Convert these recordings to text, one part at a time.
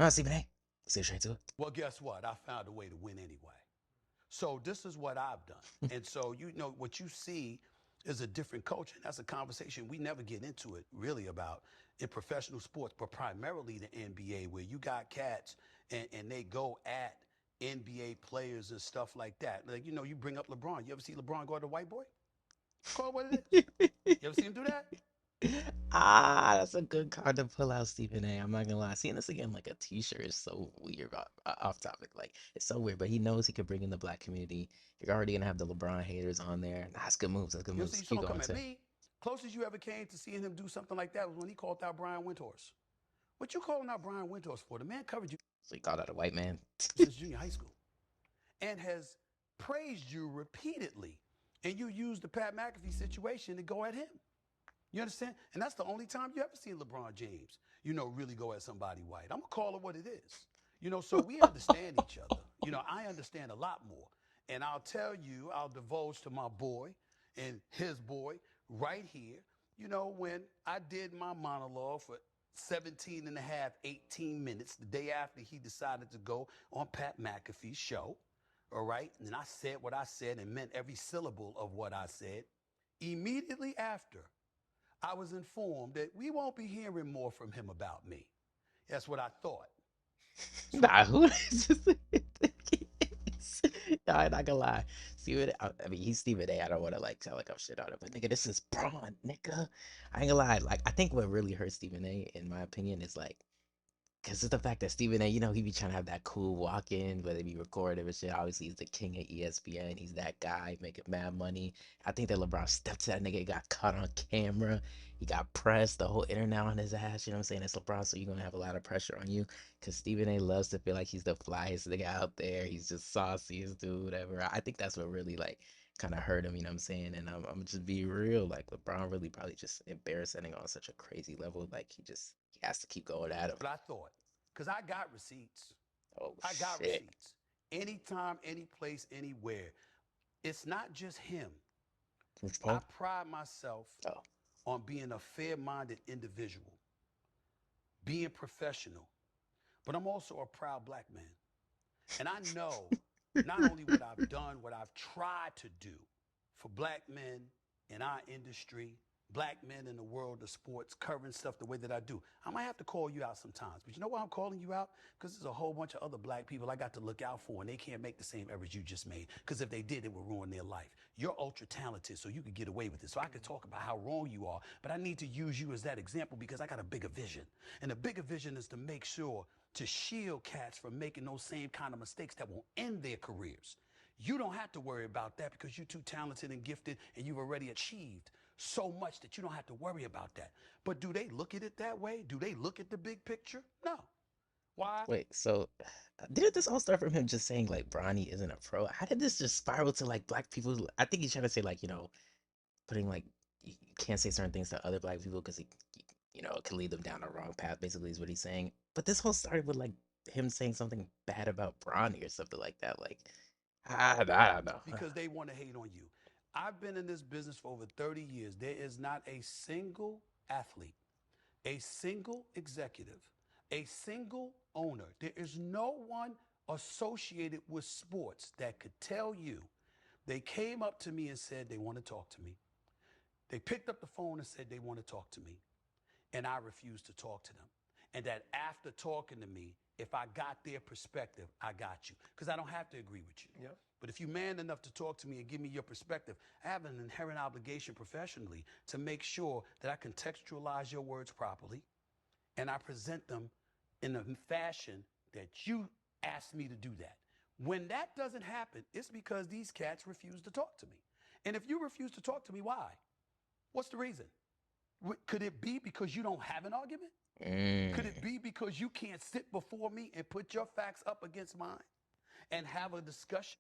Stephen A. Let's get straight to Well, guess what? I found a way to win anyway. So this is what I've done. it. And so what you see is a different culture. And that's a conversation we never get into it really about in professional sports, but primarily the NBA, where you got cats and they go at NBA players and stuff like that. Like, you bring up LeBron. You ever see LeBron go at a white boy? Call it what it is. You ever see him do that? That's a good card to pull out, Stephen A. I'm not gonna lie. Seeing this again, like a T-shirt is so weird. Off topic, like it's so weird. But he knows he could bring in the black community. You're already gonna have the LeBron haters on there. That's good moves. That's good You ever see moves. Keep someone going, come at Tim. me? Closest you ever came to seeing him do something like that was when he called out Brian Windhorst. What you calling out Brian Windhorst for? The man covered you So he called out a white man. since junior high school and has praised you repeatedly. And you used the Pat McAfee situation to go at him. You understand? And that's the only time you ever seen LeBron James, really go at somebody white. I'm going to call it what it is. So we understand each other. I understand a lot more. And I'll tell you, I'll divulge to my boy and his boy right here, when I did my monologue for 17 and a half, 18 minutes, the day after he decided to go on Pat McAfee's show, all right? And I said what I said and meant every syllable of what I said. Immediately after, I was informed that we won't be hearing more from him about me. That's what I thought. So Nah, who is this? I'm not gonna lie. Stephen, I mean, he's Stephen A. I don't want to like sound like I'm shit on him, but nigga, this is Braun, nigga. I ain't gonna lie. Like, I think what really hurts Stephen A. in my opinion is like, cause it's the fact that Stephen A. He be trying to have that cool walk in, but they be recorded and shit. Obviously, he's the king of ESPN. He's that guy making mad money. I think that LeBron stepped to that nigga, got caught on camera. He got pressed, the whole internet on his ass. You know what I'm saying? It's LeBron, so you're gonna have a lot of pressure on you. Cause Stephen A. loves to feel like he's the flyest nigga out there. He's just sauciest dude, whatever. I think that's what really like kind of hurt him. You know what I'm saying? And I'm just be real. Like LeBron really probably just embarrassing on such a crazy level. Like he has to keep going at him. what I thought, because I got receipts. Oh I got shit. receipts. Anytime, any place, anywhere. It's not just him. Which I part? pride myself Oh. on being a fair minded individual, being professional, but I'm also a proud black man. And I know not only what I've done, what I've tried to do for black men in our industry, black men in the world of sports, covering stuff the way that I do. I might have to call you out sometimes. But you know why I'm calling you out? Because there's a whole bunch of other black people I got to look out for, and they can't make the same errors you just made. Because if they did, it would ruin their life. You're ultra talented, so you could get away with it. So I could talk about how wrong you are, but I need to use you as that example because I got a bigger vision. And the bigger vision is to make sure to shield cats from making those same kind of mistakes that will end their careers. You don't have to worry about that because you're too talented and gifted and you've already achieved so much that you don't have to worry about that. But do they look at it that way? Do they look at the big picture? No. Why? Wait, so didn't this all start from him just saying like Bronny isn't a pro? How did this just spiral to like black people? I think he's trying to say like, putting like you can't say certain things to other black people because it can lead them down the wrong path, basically is what he's saying. But this whole started with like him saying something bad about Bronny or something like that. Like, I don't know. Because they want to hate on you. I've been in this business for over 30 years. There is not a single athlete, a single executive, a single owner. There is no one associated with sports that could tell you they came up to me and said they want to talk to me. They picked up the phone and said they want to talk to me, and I refused to talk to them. And that after talking to me, if I got their perspective, I got you. Because I don't have to agree with you. Yep. But if you're man enough to talk to me and give me your perspective, I have an inherent obligation professionally to make sure that I contextualize your words properly and I present them in a fashion that you asked me to do that. When that doesn't happen, it's because these cats refuse to talk to me. And if you refuse to talk to me, why? What's the reason? Could it be because you don't have an argument? Could it Mm. be because you can't sit before me and put your facts up against mine and have a discussion?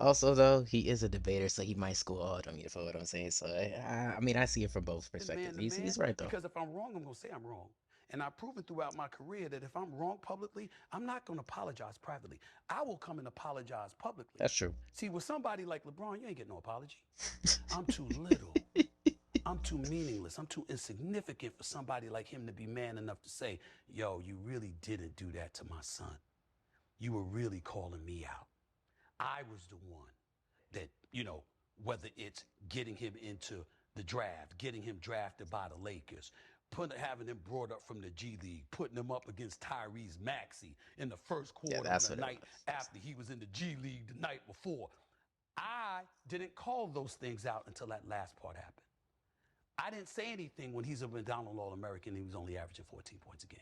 Also, though, he is a debater, so he might school all of them. You feel what I'm saying? So, I mean, I see it from both perspectives. Man to He's man, right though. because if I'm wrong, I'm going to say I'm wrong. And I've proven throughout my career that if I'm wrong publicly, I'm not going to apologize privately. I will come and apologize publicly. That's true. See, with somebody like LeBron, you ain't get no apology. I'm too little. I'm too meaningless. I'm too insignificant for somebody like him to be man enough to say, yo, you really didn't do that to my son. You were really calling me out. I was the one that, whether it's getting him into the draft, getting him drafted by the Lakers, having him brought up from the G League, putting him up against Tyrese Maxey in the first Yeah, quarter on that's the what it night was. after he was in the G League the night before. I didn't call those things out until that last part happened. I didn't say anything when he's a McDonald All-American and he was only averaging 14 points a game.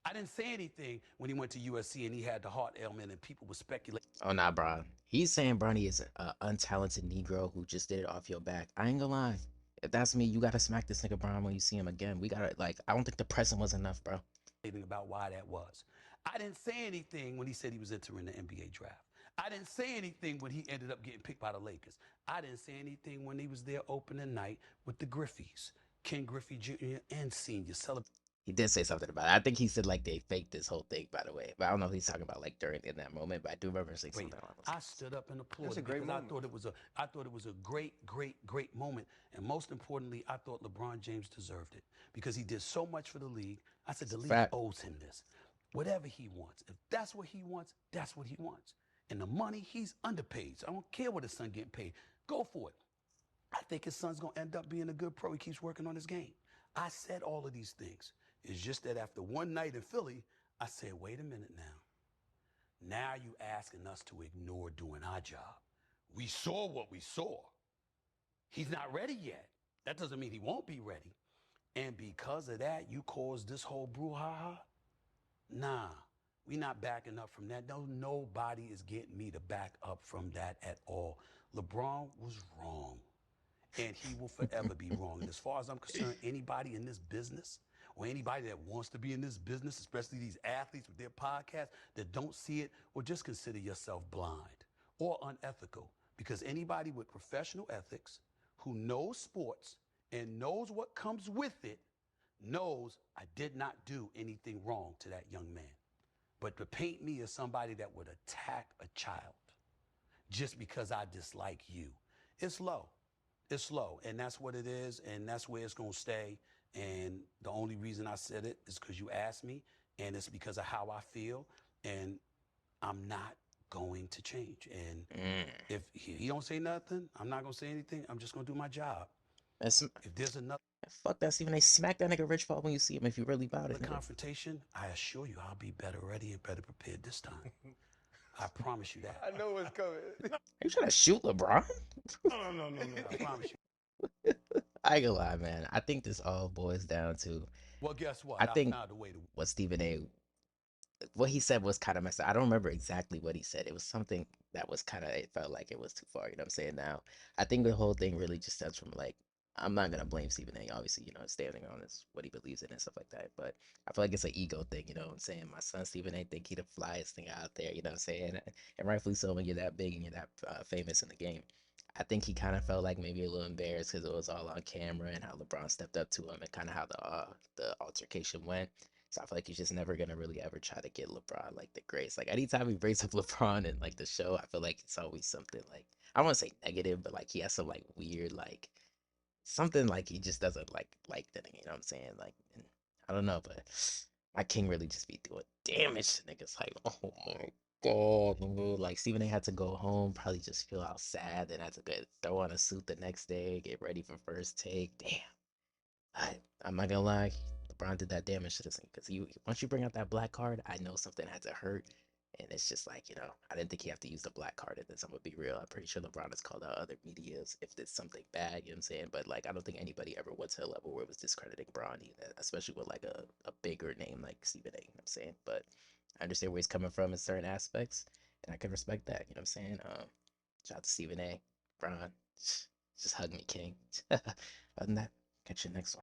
I didn't say anything when he went to USC and he had the heart ailment and people were speculating. Oh nah, bro. He's saying Bronny is a untalented Negro who just did it off your back. I ain't gonna lie. If that's me, you gotta smack this nigga Bron when you see him again. We gotta like. I don't think the present was enough, bro. About why that was. I didn't say anything when he said he was entering the NBA draft. I didn't say anything when he ended up getting picked by the Lakers. I didn't say anything when he was there opening night with the Griffeys, Ken Griffey Jr. and Sr. celebrating He did say something about it. I think he said like they faked this whole thing, by the way. But I don't know if he's talking about like during in that moment. But I do remember saying great. something along those I lines. stood up and That's a applauded great because moment. I thought it was a great, great, great moment. And most importantly, I thought LeBron James deserved it because he did so much for the league. I said It's the a league fact. owes him this. Whatever he wants. If that's what he wants, that's what he wants. And the money, he's underpaid. So I don't care what his son getting paid. Go for it. I think his son's gonna end up being a good pro. He keeps working on his game. I said all of these things. It's just that after one night in Philly, I said, wait a minute now. Now you asking us to ignore doing our job. We saw what we saw. He's not ready yet. That doesn't mean he won't be ready. And because of that, you caused this whole brouhaha? Nah, we not backing up from that. No, nobody is getting me to back up from that at all. LeBron was wrong, and he will forever be wrong. And as far as I'm concerned, anybody in this business or anybody that wants to be in this business, especially these athletes with their podcasts that don't see it, well, just consider yourself blind or unethical. Because anybody with professional ethics who knows sports and knows what comes with it knows I did not do anything wrong to that young man. But to paint me as somebody that would attack a child just because I dislike you, it's low. It's low. And that's what it is. And that's where it's going to stay. And the only reason I said it is because you asked me. And it's because of how I feel. And I'm not going to change. And Mm. if he don't say nothing, I'm not going to say anything. I'm just going to do my job. That's, If there's another fuck that. Even they smack that nigga Rich Paul when you see him if you really about it, nigga. confrontation, I assure you I'll be better ready and better prepared this time. I promise you that. I know what's coming. Are you trying to shoot LeBron? No. I promise you. I ain't gonna lie, man. I think this all boils down to Well, guess what? I I think found a way to. what Stephen A. What he said was kind of messed up. I don't remember exactly what he said. It was something that was kind of it felt like it was too far. You know what I'm saying? Now, I think the whole thing really just stems from like I'm not gonna blame Stephen A. Obviously, standing on his what he believes in and stuff like that. But I feel like it's an ego thing. You know what I'm saying? My son Stephen A. think he the flyest thing out there. You know what I'm saying? And rightfully so when you're that big and you're that famous in the game. I think he kind of felt like maybe a little embarrassed because it was all on camera and how LeBron stepped up to him and kind of how the altercation went. So I feel like he's just never gonna really ever try to get LeBron like the grace. Like anytime he brings up LeBron in like the show, I feel like it's always something like I don't want to say negative, but like he has some like weird like something like he just doesn't like the nigga. You know what I'm saying? Like and I don't know, but my king really just be doing damage to niggas. Like oh my god, nigga. Like Stephen A had to go home, probably just feel out sad, then had to go throw on a suit the next day, get ready for first take. Damn. I'm not gonna lie, LeBron did that damage to this thing because you once you bring out that black card, I know something had to hurt, and it's just like I didn't think he have to use the black card in this. I'm gonna be real. I'm pretty sure LeBron has called out other medias if there's something bad. You know what I'm saying? But like, I don't think anybody ever went to a level where it was discrediting Bron, either, especially with like a bigger name like Stephen A. You know what I'm saying? But I understand where he's coming from in certain aspects, and I can respect that. You know what I'm saying? Shout out to Stephen A. Bron, just hug me, King. Other than that, catch you next one.